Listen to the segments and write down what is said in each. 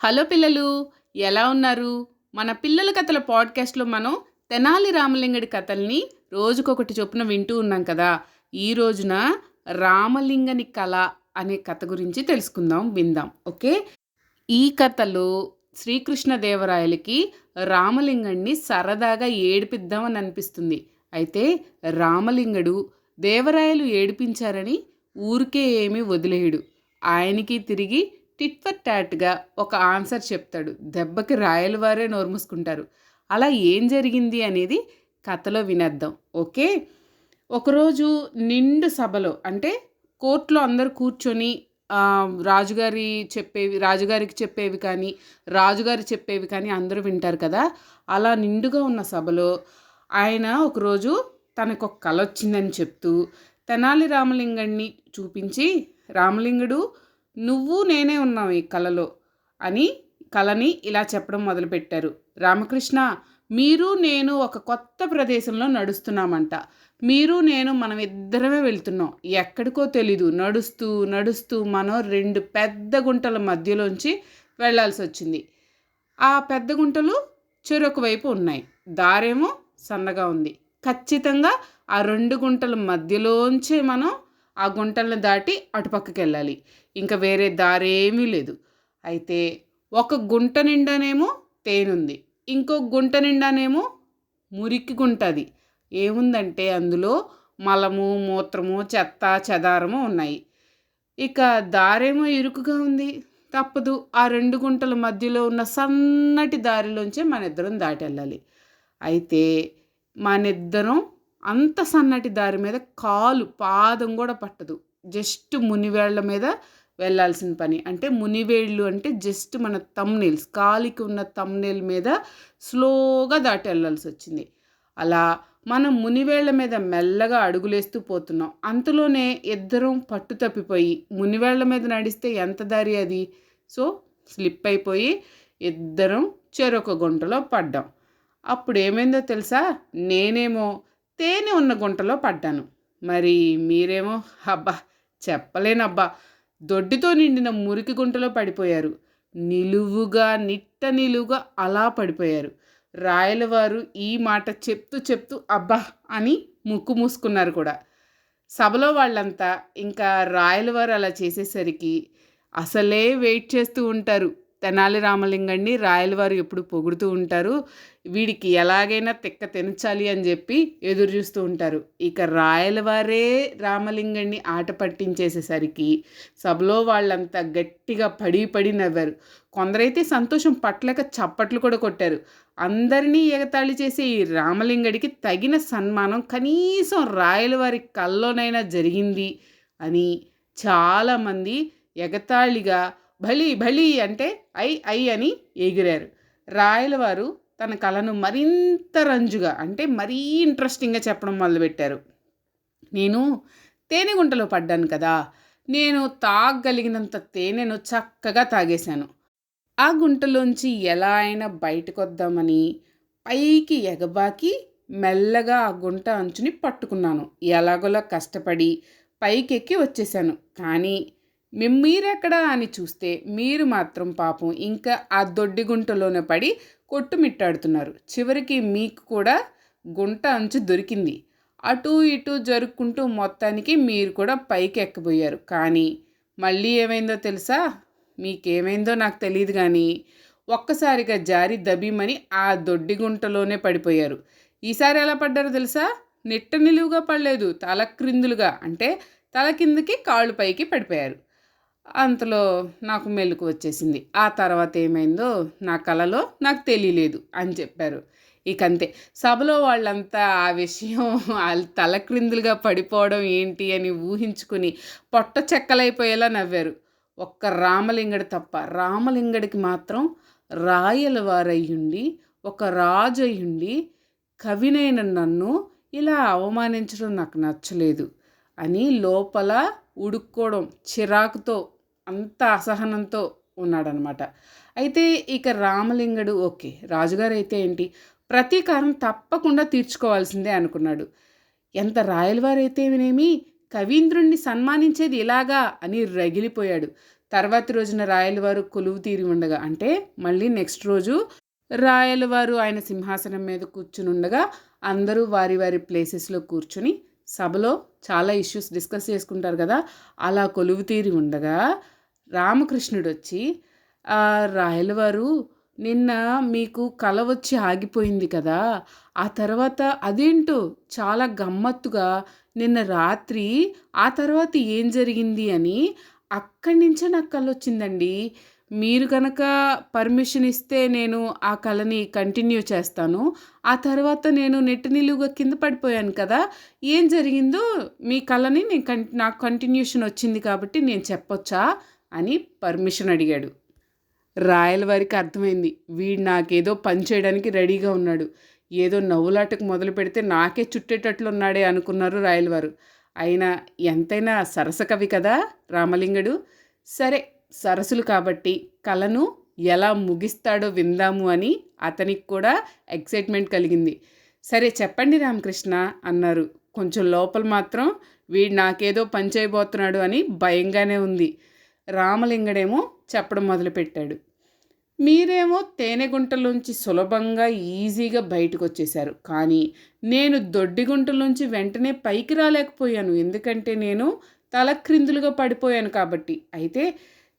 Hello పిల్లలు, ఎలా ఉన్నారు? మన పిల్లల కథల పాడ్కాస్ట్లో మనం తెనాలి రామలింగడి కథల్ని రోజుకొకటి చొప్పున వింటూ ఉన్నాం కదా. ఈ రోజున రామలింగని కళ అనే కథ గురించి తెలుసుకుందాం, విందాం. ఓకే. ఈ కథలో శ్రీకృష్ణదేవరాయలకి రామలింగడిని సరదాగా ఏడిపిద్దామని అనిపిస్తుంది. అయితే రామలింగడు దేవరాయలు ఏడిపించారని ఊరికే ఏమీ వదిలేయడు. ఆయనకి తిరిగి టిట్ ఫర్ టాట్గా ఒక ఆన్సర్ చెప్తాడు. దెబ్బకి రాయలవారే నోరుమూసుకుంటారు. అలా ఏం జరిగింది అనేది కథలో వినేద్దాం. ఓకే. ఒకరోజు నిండు సభలో, అంటే కోర్టులో అందరూ కూర్చొని రాజుగారికి చెప్పేవి కానీ, రాజుగారు చెప్పేవి కానీ అందరూ వింటారు కదా. అలా నిండుగా ఉన్న సభలో ఆయన ఒకరోజు తనకు ఒక కల వచ్చిందని చెప్తూ తెనాలి రామలింగడిని చూపించి, రామలింగుడు నువ్వు నేనే ఉన్నావు ఈ కలలో అని కలని ఇలా చెప్పడం మొదలుపెట్టారు. రామకృష్ణ, మీరు నేను ఒక కొత్త ప్రదేశంలో నడుస్తున్నామంట. మీరు నేను మనం ఇద్దరమే వెళ్తున్నాం. ఎక్కడికో తెలీదు. నడుస్తూ నడుస్తూ మనం రెండు పెద్ద గుంటల మధ్యలోంచి వెళ్ళాల్సి వచ్చింది. ఆ పెద్ద గుంటలు చెరొక వైపు ఉన్నాయి. దారేమో సన్నగా ఉంది. ఖచ్చితంగా ఆ రెండు గుంటల మధ్యలోంచే మనం ఆ గుంటలను దాటి అటుపక్కకి వెళ్ళాలి. ఇంకా వేరే దారేమీ లేదు. అయితే ఒక గుంట నిండానేమో తేనుంది, ఇంకో గుంట నిండానేమో మురికి గుంటది. ఏముందంటే అందులో మలము, మూత్రము, చెత్త చెదారము ఉన్నాయి. ఇక దారేమో ఇరుకుగా ఉంది. తప్పదు, ఆ రెండు గుంటల మధ్యలో ఉన్న సన్నటి దారిలోంచే మన ఇద్దరం దాటి వెళ్ళాలి. అయితే మనిద్దరం అంత సన్నటి దారి మీద పాదం కూడా పట్టదు. జస్ట్ మునివేళ్ల మీద వెళ్ళాల్సిన పని. అంటే మునివేళ్ళు అంటే జస్ట్ మన థంబ్నెయిల్స్, కాలికి ఉన్న థంబ్నెయిల్ మీద స్లోగా దాటి వెళ్ళాల్సి వచ్చింది. అలా మనం మునివేళ్ల మీద మెల్లగా అడుగులేస్తూ పోతున్నాం. అంతలోనే ఇద్దరం పట్టు తప్పిపోయి, మునివేళ్ల మీద నడిస్తే ఎంత దారి అది, సో స్లిప్ అయిపోయి ఇద్దరం చెరొక గుంటలో పడ్డాం. అప్పుడు ఏమైందో తెలుసా? నేనేమో తేనె ఉన్న గుంటలో పడ్డాను. మరి మీరేమో అబ్బా చెప్పలేనబ్బా దొడ్డితో నిండిన మురికి గుంటలో పడిపోయారు. నిట్ట నిలువుగా అలా పడిపోయారు. రాయలవారు ఈ మాట చెప్తూ చెప్తూ అబ్బా అని ముక్కు మూసుకున్నారు కూడా. సభలో వాళ్ళంతా ఇంకా రాయలవారు అలా చేసేసరికి అసలే వెయిట్ చేస్తూ ఉంటారు. తెనాలి రామలింగడిని రాయలవారు ఎప్పుడు పొగుడుతూ ఉంటారు. వీడికి ఎలాగైనా తిక్క తెంచాలి అని చెప్పి ఎదురు చూస్తూ ఉంటారు. ఇక రాయలవారే రామలింగడిని ఆట పట్టించేసేసరికి సభలో వాళ్ళంతా గట్టిగా పడి నవ్వారు. కొందరైతే సంతోషం పట్లక చప్పట్లు కూడా కొట్టారు. అందరినీ ఎగతాళి చేసే ఈ రామలింగడికి తగిన సన్మానం కనీసం రాయలవారి కల్లోనైనా జరిగింది అని చాలామంది ఎగతాళిగా భళి భళి అంటే ఐ అని ఎగిరారు. రాయలవారు తన కళను మరింత రంజుగా, అంటే మరీ ఇంట్రెస్టింగ్గా చెప్పడం మొదలుపెట్టారు. నేను తేనెగుంటలో పడ్డాను కదా, నేను తాగగలిగినంత తేనెను చక్కగా తాగేశాను. ఆ గుంటలోంచి ఎలా అయినా బయటకు వద్దామని పైకి ఎగబాకి మెల్లగా ఆ గుంట అంచుని పట్టుకున్నాను. ఎలాగోలా కష్టపడి పైకెక్కి వచ్చేసాను. కానీ మీరెక్కడా అని చూస్తే మీరు మాత్రం పాపం ఇంకా ఆ దొడ్డి గుంటలోనే పడి కొట్టుమిట్టాడుతున్నారు. చివరికి మీకు కూడా గుంట అంచు దొరికింది. అటు ఇటు జరుపుకుంటూ మొత్తానికి మీరు కూడా పైకి ఎక్కబోయారు. కానీ మళ్ళీ ఏమైందో తెలుసా? మీకేమైందో నాకు తెలియదు కానీ ఒక్కసారిగా జారి దబీమని ఆ దొడ్డి గుంటలోనే పడిపోయారు. ఈసారి ఎలా పడ్డారో తెలుసా? నిట్ట నిలువుగా పడలేదు, తల క్రిందులుగా, అంటే తల కిందకి కాళ్ళు పైకి పడిపోయారు. అంతలో నాకు మెలకు వచ్చేసింది. ఆ తర్వాత ఏమైందో నా కలలో నాకు తెలియలేదు అని చెప్పారు. ఇకంతే. సభలో వాళ్ళంతా ఆ విషయం తల క్రిందులుగా పడిపోవడం ఏంటి అని ఊహించుకుని పొట్ట చెక్కలైపోయేలా నవ్వారు. ఒక్క రామలింగడి తప్ప. రామలింగడికి మాత్రం రాయలవారయ్యుండి, ఒక రాజు అయ్యుండి, కవినైన నన్ను ఇలా అవమానించడం నాకు నచ్చలేదు అని లోపల ఉడుక్కోవడం, చిరాకుతో, అంత అసహనంతో ఉన్నాడనమాట. అయితే ఇక రామలింగడు ఓకే, రాజుగారు అయితే ఏంటి, ప్రతీకారం తప్పకుండా తీర్చుకోవాల్సిందే అనుకున్నాడు. ఎంత రాయలవారైతే వినేమి, కవీంద్రుణ్ణి సన్మానించేది ఇలాగా అని రగిలిపోయాడు. తర్వాతి రోజున రాయలవారు కొలువు తీరి ఉండగా, అంటే మళ్ళీ నెక్స్ట్ రోజు రాయలవారు ఆయన సింహాసనం మీద కూర్చుని ఉండగా అందరూ వారి వారి ప్లేసెస్లో కూర్చుని సభలో చాలా ఇష్యూస్ డిస్కస్ చేసుకుంటారు కదా. అలా కొలువు తీరి ఉండగా రామకృష్ణుడు వచ్చి, రాయలవారు నిన్న మీకు కల వచ్చి ఆగిపోయింది కదా, ఆ తర్వాత అదేంటో చాలా గమ్మత్తుగా నిన్న రాత్రి ఆ తర్వాత ఏం జరిగింది అని అక్కడి నుంచే నాకు కల వచ్చిందండి. మీరు కనుక పర్మిషన్ ఇస్తే నేను ఆ కళని కంటిన్యూ చేస్తాను. ఆ తర్వాత నేను నెట్టి నిలువుగా కింద పడిపోయాను కదా, ఏం జరిగిందో మీ కళని నాకు కంటిన్యూషన్ వచ్చింది కాబట్టి నేను చెప్పొచ్చా అని పర్మిషన్ అడిగాడు. రాయలవారికి అర్థమైంది, వీడు నాకేదో పని చేయడానికి రెడీగా ఉన్నాడు, ఏదో నవ్వులాటకు మొదలు పెడితే నాకే చుట్టేటట్లు ఉన్నాడే అనుకున్నారు రాయలవారు. అయినా ఎంతైనా సరస కవి కదా రామలింగడు. సరే, సరసులు కాబట్టి కళను ఎలా ముగిస్తాడో విందాము అని అతనికి కూడా ఎక్సైట్మెంట్ కలిగింది. సరే చెప్పండి రామకృష్ణ అన్నారు. కొంచెం లోపల మాత్రం వీడు నాకేదో పని చేయబోతున్నాడు అని భయంగానే ఉంది. రామలింగడేమో చెప్పడం మొదలుపెట్టాడు. మీరేమో తేనెగుంటలోంచి సులభంగా ఈజీగా బయటకు వచ్చేశారు, కానీ నేను దొడ్డిగుంటలోంచి వెంటనే పైకి రాలేకపోయాను, ఎందుకంటే నేను తలక్రిందులుగా పడిపోయాను కాబట్టి. అయితే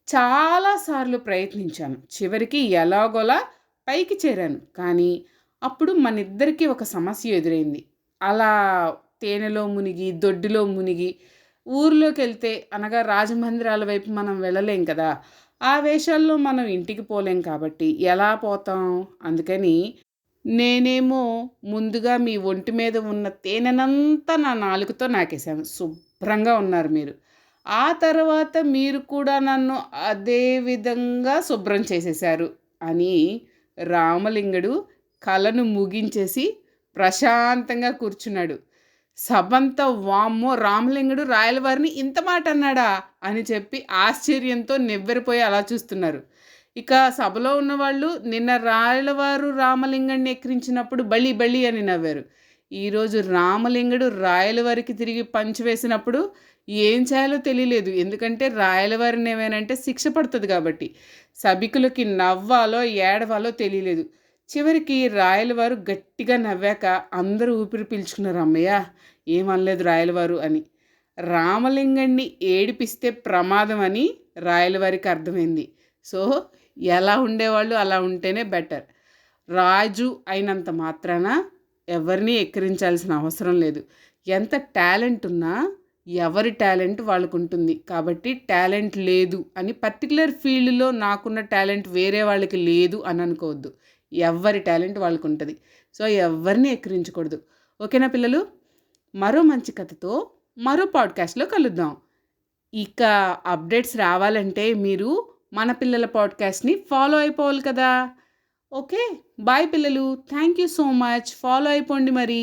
చాలాసార్లు ప్రయత్నించాను, చివరికి ఎలాగోలా పైకి చేరాను. కానీ అప్పుడు మనిద్దరికీ ఒక సమస్య ఎదురైంది. అలా తేనెలో మునిగి దొడ్డిలో మునిగి ఊర్లోకి వెళ్తే, అనగా రాజమందిరాల వైపు మనం వెళ్ళలేం కదా, ఆ వేషాల్లో మనం ఇంటికి పోలేం కాబట్టి ఎలా పోతాం. అందుకని నేనేమో ముందుగా మీ ఒంటి మీద ఉన్న తేనెనంతా నా నాలుకతో నాకేశాను, శుభ్రంగా ఉన్నారు మీరు. ఆ తర్వాత మీరు కూడా నన్ను అదే విధంగా శుభ్రం చేసేశారు అని రామలింగడు కళను ముగించేసి ప్రశాంతంగా కూర్చున్నాడు. సభంతా వామ్మో, రామలింగడు రాయలవారిని ఇంత మాట అన్నాడా అని చెప్పి ఆశ్చర్యంతో నివ్వెరపోయి అలా చూస్తున్నారు. ఇక సభలో ఉన్నవాళ్ళు నిన్న రాయలవారు రామలింగడిని ఎక్కిరించినప్పుడు బళి బళి అని నవ్వారు. ఈరోజు రామలింగడు రాయలవారికి తిరిగి పంచి వేసినప్పుడు ఏం చేయాలో తెలియలేదు, ఎందుకంటే రాయలవారిని ఏమైనంటే శిక్ష పడుతుంది కాబట్టి. సభికులకి నవ్వాలో ఏడవాలో తెలియలేదు. చివరికి రాయలవారు గట్టిగా నవ్వాక అందరూ ఊపిరి పీల్చుకున్నారు, అమ్మయ్య ఏమనలేదు రాయలవారు అని. రామలింగడిని ఏడిపిస్తే ప్రమాదం అని రాయలవారికి అర్థమైంది. సో ఎలా ఉండేవాళ్ళు అలా ఉంటేనే బెటర్. రాజు అయినంత మాత్రాన ఎవరిని ఎక్కిరించాల్సిన అవసరం లేదు. ఎంత టాలెంట్ ఉన్నా ఎవరి టాలెంట్ వాళ్ళకు ఉంటుంది. కాబట్టి టాలెంట్ లేదు అని పర్టికులర్ ఫీల్డ్లో నాకున్న టాలెంట్ వేరే వాళ్ళకి లేదు అని అనుకోవద్దు. ఎవరి టాలెంట్ వాళ్ళకు ఉంటుంది. సో ఎవరిని ఎక్కిరించకూడదు. ఓకేనా పిల్లలు? మరో మంచి కథతో మరో పాడ్కాస్ట్లో కలుద్దాం. ఇక అప్డేట్స్ రావాలంటే మీరు మన పిల్లల పాడ్కాస్ట్ని ఫాలో అయిపోవాలి కదా. ఓకే, బాయ్ పిల్లలు. Thank you so much. Follow అయిపోండి మరి.